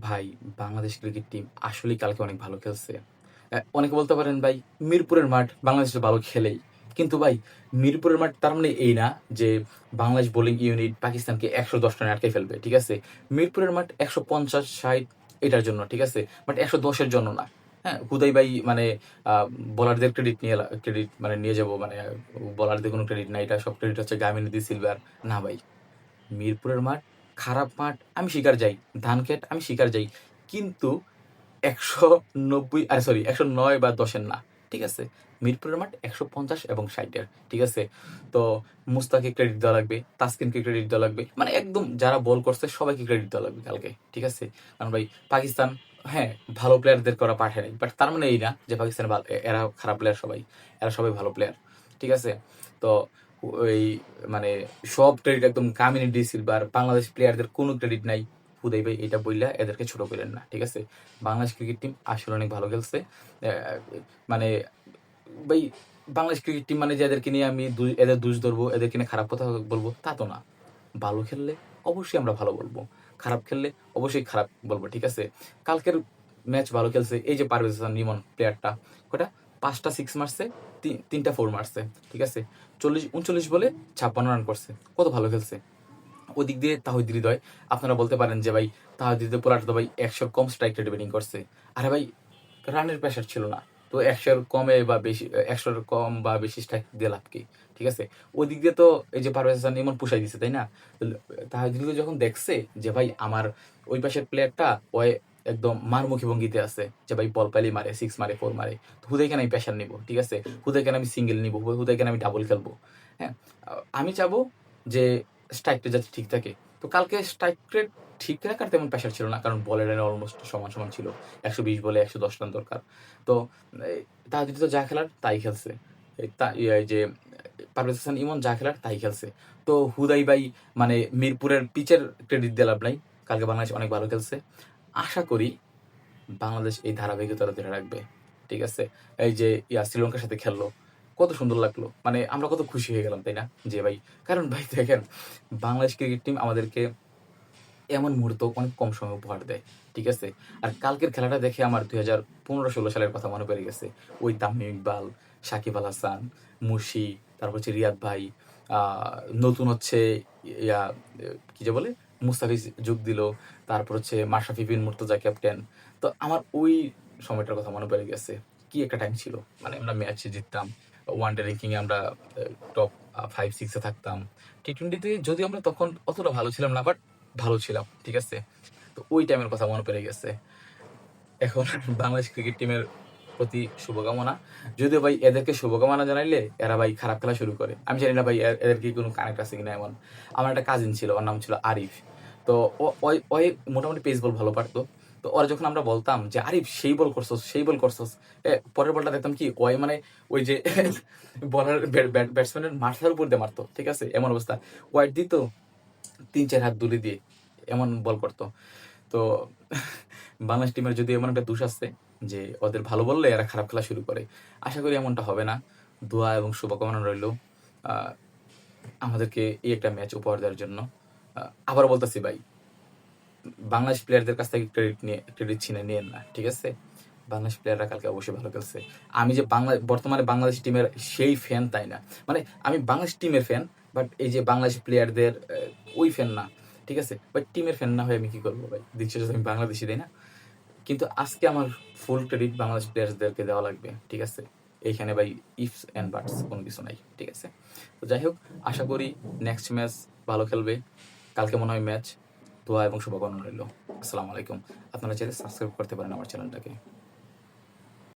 ভাই, Bangladesh cricket team আসলেই কালকে অনেক ভালো খেলছে। অনেকে বলতে পারেন ভাই মিরপুরের মাঠ বাংলাদেশ তো ভালো খেলেই। কিন্তু ভাই মিরপুরের মাঠ তার মানে এই না যে বাংলাদেশ বোলিং ইউনিট পাকিস্তানকে ১১০ রানে আটকাই ফেলবে। ঠিক আছে? মিরপুরের মাঠ ১৫০-৬০ এটার জন্য। ঠিক আছে? বাট ১১০ এর জন্য না। হ্যাঁ? হুদাই ভাই মানে আ বোলারদের ক্রেডিট মানে নিয়ে যাবো মানে বোলারদের কোনো ক্রেডিট নাই। এটা সব ক্রেডিট হচ্ছে গামিনী ডি সিলভার। না ভাই। মিরপুরের মাঠ, খারাপ মাঠ আমি স্বীকার যাই। ধানক্ষেত আমি স্বীকার যাই। কিন্তু ১৯০ সরি ১০৯ বা ১০ এর না। ঠিক আছে? মিরপুরের মাঠ ১৫০ এবং ৬০ এর। ঠিক আছে? তো মুস্তাককে ক্রেডিট দেওয়া লাগবে, তাসকিনকে ক্রেডিট দেওয়া লাগবে। মানে একদম যারা বল করছে সবাইকে ক্রেডিট দেওয়া লাগবে কালকে। ঠিক আছে? কারণ ভাই পাকিস্তান হ্যাঁ, ভালো প্লেয়ারদেরকে ওরা পাঠায় নাই। বাট তার মানে এই না যে পাকিস্তানের এরা খারাপ প্লেয়ার সবাই। এরা সবাই ভালো প্লেয়ার। ঠিক আছে? তো ওই মানে সব ক্রেডিট একদম কামিনী ডি সিলভার, বাংলাদেশ প্লেয়ারদের কোনো ক্রেডিট নাই। হুদাই ভাই এটা বইলা এদেরকে ছোট কইরেন না। ঠিক আছে? বাংলাদেশ ক্রিকেট টিম আসলে অনেক ভালো খেলছে। অ্যা মানে ভাই বাংলাদেশ ক্রিকেট টিম মানে যে এদেরকে নিয়ে আমি এদের দোষ ধরবো, এদেরকে নিয়ে খারাপ কথা বলবো তা তো না। ভালো খেললে অবশ্যই আমরা ভালো বলবো। খারাপ খেললে অবশ্যই খারাপ বলবো। ঠিক আছে? কালকের ম্যাচ ভালো খেলছে। এই যে পারভেজ হাসান লিমন প্লেয়ারটা কয়টা ৫ টা 6 মারছে, ৩ টা 4 মারছে। ঠিক আছে? ৩৯ বলে ৫৬ রান করছে। কত ভালো খেলছে। ওদিক দিয়ে তাহিদ হৃদয় আপনারা বলতে পারেন যে ভাই তাহিদ হৃদয় পোলারটা তো ভাই ১০০ কম স্ট্রাইক রেটে ব্যাটিং করছে। আরে ভাই রানের প্রেশার ছিল না। তো ১০০ কমে বা বেশি ১০০ কম বা বেশি স্ট্রাইক দিয়ে লাভ কি? ঠিক আছে? ওদিক দিয়ে তো এই যে পারভেজ হাসান ইমন পুষাই দিছে, তাই না? তো তাহিদ হৃদয় যখন দেখছে যে ভাই আমার ওই পাশের প্লেয়ারটা ওই একদম মারমুখী ভঙ্গিতে আছে যে ভাই বল পাইলেই মারে, 6 মারে, 4 মারে। তো হুদাই কেন আমি প্রেশার নিব? ঠিক আছে? হুদাই কেন আমি সিঙ্গেল নিব? হুদাই কেন আমি ডাবল খেলবো? হ্যাঁ? আমি চাবো যে স্ট্রাইক রেট যাতে ঠিক থাকে। তো কালকে স্ট্রাইক রেট ঠিক রাখার তেমন প্রেশার ছিল না। কারণ বলের রান অলমোস্ট সমান ছিল। ১২০ বলে ১১০ রান দরকার। তো তাহিদ তো যা খেলার তাই খেলছে। এই যে পারভেজ হাসান ইমন যা খেলার তাই খেলছে। তো হুদাই ভাই মানে মিরপুরের পিচের ক্রেডিট দিয়ে লাভ নাই। কালকে বাংলাদেশ অনেক ভালো খেলছে। আশা করি বাংলাদেশ এই ধারাবাহিকতা ধরে রাখবে। ঠিক আছে? এই যে শ্রীলঙ্কার সাথে খেললো। কত সুন্দর লাগলো। মানে আমরা কত খুশি হয়ে গেলাম, তাই না? যে ভাই কারণ ভাই দেখেন বাংলাদেশ ক্রিকেট টিম আমাদেরকে এমন মুহূর্ত অনেক কম সময়ে উপহার দেয়। ঠিক আছে? আর কালকের খেলাটা দেখে আমার ২০১৫-১৬ সালের কথা মনে পড়ে গেছে। ওই তামিম ইকবাল, সাকিব আল হাসান, মুশি, তারপর হচ্ছে রিয়াদ ভাই, আ নতুন হচ্ছে ইয়া কি যে বলে? মুস্তাফিজ যোগ দিল। তারপর হচ্ছে মাশরাফি বিন মুর্তজা ক্যাপ্টেন। তো আমার ওই সময়টার কথা মনে পড়ে গেছে। কি একটা টাইম ছিল। মানে আমরা ম্যাচ জিততাম। ওয়ানডে র‍্যাঙ্কিং এ আমরা টপ ৫-৬ এ থাকতাম। টি-20 তে যদিও আমরা তখন অতটা ভালো ছিলাম না, বাট ভালো ছিলাম। ঠিক আছে? তো ওই টাইমের কথা মনে পড়ে গেছে। এখন বাংলাদেশ ক্রিকেট টিমের প্রতি শুভকামনা। যদিও ভাই এদেরকে শুভকামনা জানাইলে এরা ভাই খারাপ খেলা শুরু করে। আমি জানি না ভাই এদের কি কোনো কানেক্ট আছে কিনা এমন। আমার একটা কাজিন ছিল, ওর নাম ছিল আরিফ। তো ওই মোটামুটি পেস বল ভালো পারতো। তো ওরা যখন আমরা বলতাম যে, "আরিফ সেই বল করছস।" পরের বলটা দেখতাম কি মানে ওই যে বলার ব্যাটসম্যানের মাথার উপর দিয়ে মারতো। ঠিক আছে? এমন অবস্থা। ওয়াইড দিত ৩-৪ হাত দূরে দিয়ে এমন বল করতো। তো বাংলাদেশ টিমের যদি এমন একটা দোষ আছে যে ওদের ভালো বললে এরা খারাপ খেলা শুরু করে। আশা করি এমনটা হবে না। দোয়া এবং শুভকামনা রইলো আ আমাদেরকে এই একটা ম্যাচ উপহার দেওয়ার জন্য। আ আবারও বলতেছি ভাই, বাংলাদেশ প্লেয়ারদের কাছ থেকে ক্রেডিট ছিনে নিয়েন না। ঠিক আছে? বাংলাদেশ প্লেয়াররা কালকে অবশ্যই ভালো খেলছে। আমি যে বর্তমানে বাংলাদেশ টিমের সেই ফ্যান তাই না। মানে আমি বাংলাদেশ টিমের ফ্যান, বাট এই যে বাংলাদেশ প্লেয়ারদের ওই ফ্যান না। ঠিক আছে? বাট টিমের ফ্যান না হয়ে আমি কি করব ভাই? দিন শেষে তো আমি বাংলাদেশী, তাই না? কিন্তু আজকে আমার ফুল ক্রেডিট বাংলাদেশ প্লেয়ার্সদেরকে দেওয়া লাগবে। ঠিক আছে? এইখানে ভাই ইফস অ্যান্ড বাটস কোনো কিছু নাই। ঠিক আছে? তো যাই হোক, আশা করি নেক্সট ম্যাচ ভালো খেলবে। কালকে মনে হয় ম্যাচ। দোয়া এবং শুভকামনা রইলো। আসসালামু আলাইকুম। আপনারা চাইলে সাবস্ক্রাইব করতে পারেন আমার চ্যানেলটাকে।